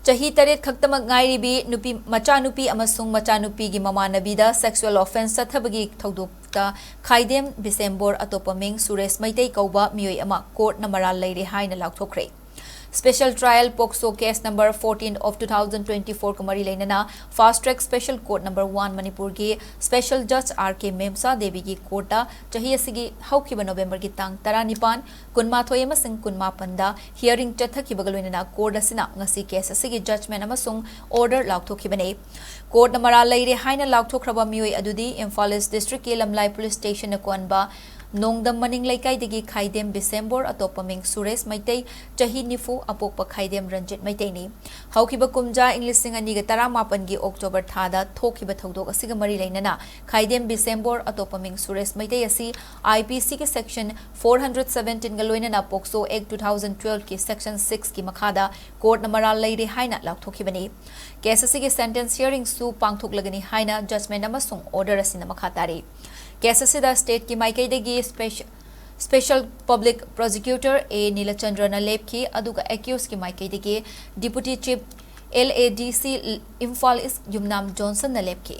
Chahi taret khaktamak ngairibi nupi machanupi amasung machanupi gi mamanabida sexual offence Chathabagi Thoudokta Khaidem Bishembhor atopaming Suresh Maitei kauba miyoi ama court na Maral Leire Haina Laothokhre. Special trial POCSO case number 14 of 2024 kumari lainana fast track special court number 1 Manipur gi special judge RK Memsa Devi gi court da chahi asigi haukiba November gi tang 19 kunmathoi amasing kunmapanda hearing chathakiba loinana court asina ngasi case asigi judgment amasung order lauthokhibane court na Maral Leire Haina Laothokhre miyoi adudi Imphal district ke lamlai police station na konba Nongdam maning laikai digi Khaidem Bishembhor atopaming Suresh Maitei chahi nifu apokpa Khaidem Ranjit Maitei ni haukiba kumja English aniga 18 gi October thada thokiba thodok asiga mari lainana Khaidem Bishembhor atopaming Suresh Maitei asi IPC ke section 417 ga loinana POCSO Act 2012 ki section 6 ki makhada court na Maral Leire Haina lauthokhibani case asigi sentence hearing su pangthok lagani haina judgment amasung order asina makhatari case asida state ki maikai degi special public prosecutor A Nilachandra na lepki aduga accused ki maikai degi deputy chief LADC Imphal is Yumnam Johnson na lepki